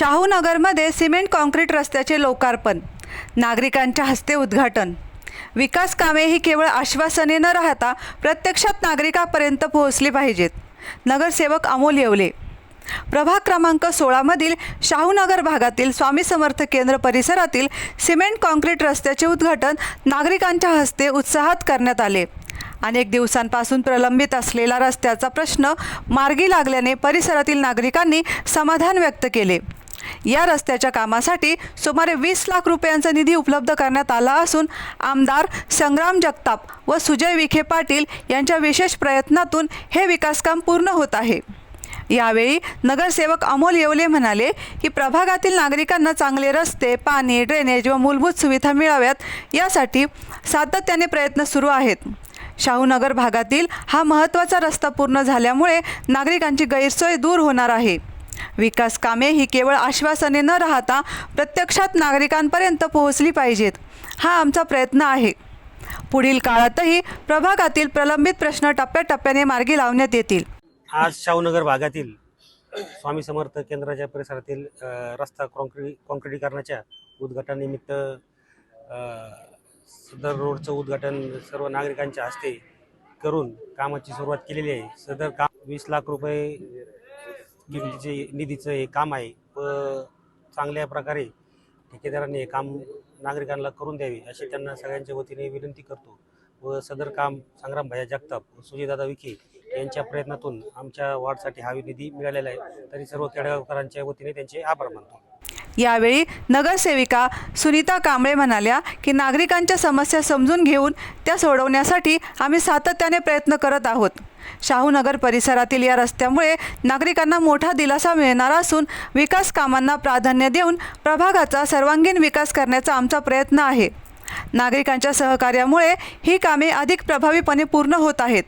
शाहूनगरमध्ये cement concrete रस्त्याचे लोकार्पण, नागरिकांच्या हस्ते उद्घाटन। विकास कामे ही केवळ आश्वासने न राहता प्रत्यक्षात नागरिकांपर्यंत पोहोचली पाहिजेत। नगरसेवक अमोल येवले। प्रभाग क्रमांक 16 मधील शाहूनगर भागातील स्वामी समर्थ केंद्र परिसरातील सिमेंट कॉन्क्रीट रस्त्याचे उद्घाटन नागरिकांच्या हस्ते उत्साहात करण्यात आले। अनेक दिवसांपासून प्रलंबित असलेला रस्त्याचा प्रश्न मार्गी लागल्याने परिसरातील नागरिकांनी समाधान व्यक्त केले। या रस्त्याच्या कामासाठी सुमारे 20 लाख रुपयांचा निधी उपलब्ध करण्यात आला असून आमदार संग्राम जगताप व सुजय विखे पाटील यांच्या विशेष प्रयत्नातून हे विकासकाम पूर्ण होत आहे। यावेळी नगरसेवक अमोल येवले म्हणाले की प्रभागातील नागरिकांना चांगले रस्ते, पाणी, ड्रेनेज व मूलभूत सुविधा मिळाव्यात यासाठी सातत्याने प्रयत्न सुरू आहेत। शाहूनगर भागातील हा महत्त्वाचा रस्ता पूर्ण झाल्यामुळे नागरिकांची गैरसोय दूर होणार आहे। विकास कामे ही केवळ आश्वासने न राहता प्रत्यक्षात नागरिकांपर्यंत पोहोचली पाहिजेत, हा आमचा प्रयत्न आहे। पुढील काळातही प्रभागातील प्रलंबित प्रश्न टप्प्याटप्प्याने मार्गी लावण्यात येतील। आज शाहूनगर भागातील स्वामी समर्थ केंद्राच्या परिसरातील रस्ता कॉन्क्रीटीकरणाच्या उद्घाटनानिमित्त सदर रोडचं उद्घाटन सर्व नागरिकांच्या हस्ते करून कामाची सुरुवात केलेली आहे। सदर काम 20 लाख रुपये किमतीचे निधीचं हे काम आहे व चांगल्या प्रकारे ठेकेदारांनी हे काम नागरिकांना करून द्यावे अशी त्यांना सगळ्यांच्या वतीने विनंती करतो व सदर काम संग्राम भैया जगताप व सुजयदादा विखे यांच्या प्रयत्नातून आमच्या वार्डसाठी हा निधी मिळालेला आहे। तरी सर्व केडगावकरांच्या वतीने त्यांचे आभार मानतो। यावेळी नगरसेविका सुनीता कांबळे म्हणाल्या की नागरिकांच्या समस्या समजून घेऊन त्या सोडवण्यासाठी आम्ही सातत्याने प्रयत्न करत आहोत। शाहूनगर परिसरातील या रस्त्यामुळे नागरिकांना मोठा दिलासा मिळणार असून विकास कामांना प्राधान्य देऊन प्रभागाचा सर्वांगीण विकास करण्याचा आमचा प्रयत्न आहे। नागरिकांच्या सहकार्यामुळे ही कामे अधिक प्रभावीपणे पूर्ण होत आहेत।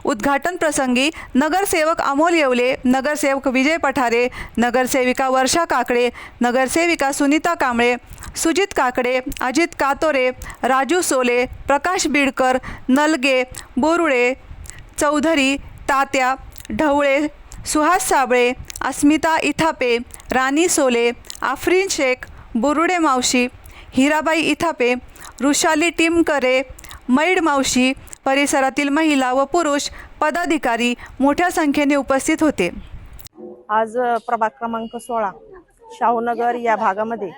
उद्घाटन प्रसंगी नगरसेवक अमोल येवले, नगरसेवक विजय पठारे, नगरसेविका वर्षा काकडे, नगरसेविका सुनीता कांबळे, सुजित काकडे, अजित कातोरे, राजू सोले, प्रकाश बिडकर, नलगे, बोरुडे, चौधरी, तात्या, ढवळे, सुहास साबळे, अस्मिता इथापे, राणी सोले, आफरीन शेख, बोरुडे मावशी, हिराबाई इथापे, रुशाली टिमकरे, मैड मावशी, परिसरातील महिला व पुरुष पदाधिकारी मोठ्या संख्येने उपस्थित होते। आज प्रभाग क्रमांक 16 शाहूनगर या भागामध्ये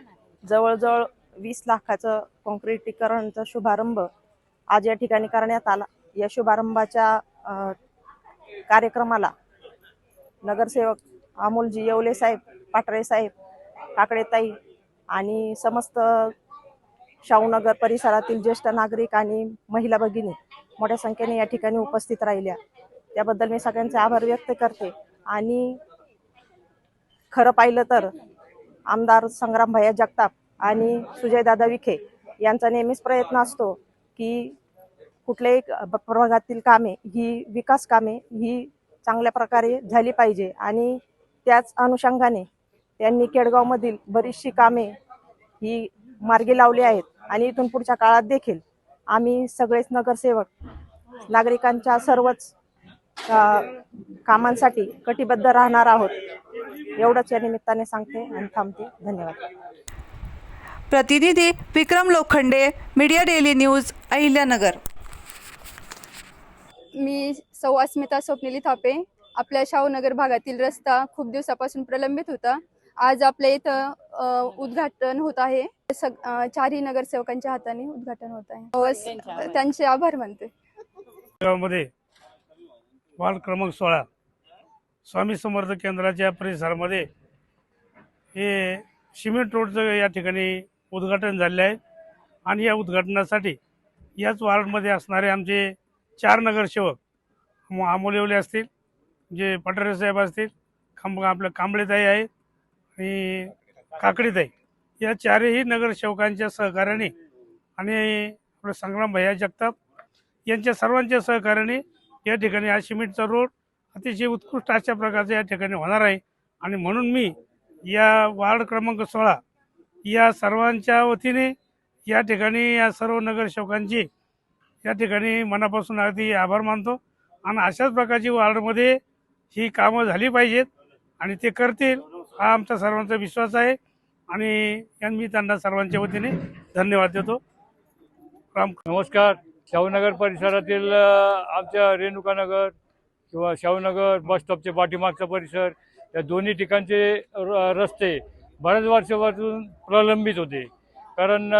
जवळजवळ 20 लाखाचं कॉन्क्रीटीकरणचा शुभारंभ आज या ठिकाणी करण्यात आला। या शुभारंभाच्या कार्यक्रमाला नगरसेवक अमोलजी येवले साहेब, पाटरे साहेब, काकडेताई आणि समस्त शाहूनगर परिसरातील ज्येष्ठ नागरिक आणि महिला भगिनी मोठ्या संख्येने या ठिकाणी उपस्थित राहिल्या। त्याबद्दल मी सगळ्यांचे आभार व्यक्त करते। आणि खरं पाहिलं तर आमदार संग्राम भैया जगताप आणि सुजयदादा विखे यांचा नेहमीच प्रयत्न असतो की कुठल्याही प्रभागातील कामे ही विकास कामे ही चांगल्या प्रकारे झाली पाहिजे आणि त्याच अनुषंगाने त्यांनी केडगावमधील बरीचशी कामे ही मार्गी लावली आहेत आणि इथून पुढच्या काळात देखील आम्ही सगळेच नगरसेवक नागरिकांच्या सर्वच कामांसाठी कटिबद्ध राहणार आहोत। एवढंच या निमित्ताने सांगते आणि थांबते। धन्यवाद। प्रतिनिधी Vikram Lokhande, media daily news, Ahilyanagar. मी सौ अस्मिता स्वप्निली थापे। आपल्या शाहूनगर भागातील रस्ता खूप दिवसापासून प्रलंबित होता। आज आपल्या इथं उद्घाटन होत आहे। चारही नगरसेवकांच्या हाताने उद्घाटन होत आहे। त्यांचे आभार मानते। गावामध्ये वार्ड क्रमांक 16 स्वामी समर्थ केंद्राच्या परिसरामध्ये हे सिमेंट रोडचं या ठिकाणी उद्घाटन झाले आहे आणि या उद्घाटनासाठी याच वार्डमध्ये असणारे आमचे 4 नगरसेवक अमोल येवले असतील, जे पठारे साहेब असतील, आपल्या कांबळेताई आहे आणि काकडीताई, या 4ही नगरसेवकांच्या सहकार्याने आणि आपलं संग्राम भैया जगताप यांच्या सर्वांच्या सहकार्याने या ठिकाणी हा सिमेंटचा रोड अतिशय उत्कृष्ट अशा प्रकारचा या ठिकाणी होणार आहे। आणि म्हणून मी या वार्ड क्रमांक 16 या सर्वांच्या वतीने या ठिकाणी या सर्व नगरसेवकांची या ठिकाणी मनापासून अगदी आभार मानतो आणि अशाच प्रकारची वार्डमध्ये ही कामं झाली पाहिजेत आणि ते करतील हा आमचा सर्वांचा विश्वास आहे आणि मी त्यांना सर्वांच्या वतीने धन्यवाद देतो. राम. नमस्कार. शाहूनगर परिसरातील आमच्या रेणुकानगर किंवा शाहूनगर बस स्टॉपचे पाठीमागचा परिसर या दोन्ही ठिकाणचे रस्ते बऱ्याच वर्षापासून प्रलंबित होते. कारण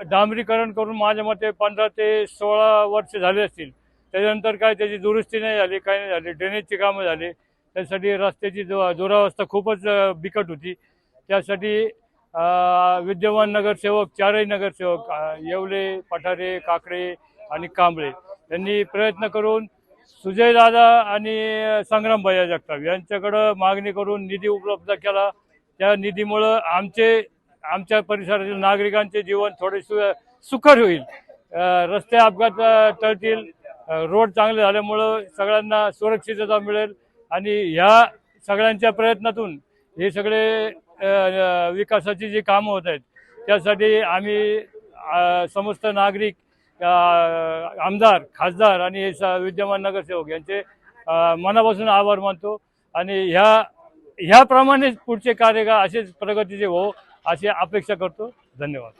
डांबरीकरण करून माझ्या मते 15 ते 16 वर्ष झाले असतील. त्याच्यानंतर काय त्याची दुरुस्ती नाही झाली, काही नाही झाली. ड्रेनेजची कामं झाले. त्यासाठी रस्त्याची दुरावस्था खूपच बिकट होती. त्यासाठी विद्यमान नगरसेवक, चारही नगरसेवक येवले, पठारे, काकडे आणि कांबळे यांनी प्रयत्न करून सुजयदादा आणि संग्रामभैया जगताप यांच्याकडं मागणी करून निधी उपलब्ध केला. त्या निधीमुळं आमच्या परिसरातील नागरिकांचे जीवन थोडे सुखर होईल. रस्ते अपघात टळतील. रोड चांगले झाल्यामुळं सगळ्यांना सुरक्षितता मिळेल आणि ह्या सगळ्यांच्या प्रयत्नातून हे सगळे विकासाची जी कामं होत आहेत त्यासाठी आम्ही समस्त नागरिक, आमदार, खासदार आणि विद्यमान नगरसेवक यांचे मनापासून आभार मानतो आणि ह्याप्रमाणेच पुढचे कार्य असेच प्रगतीचे हो अशी अपेक्षा करतो. धन्यवाद.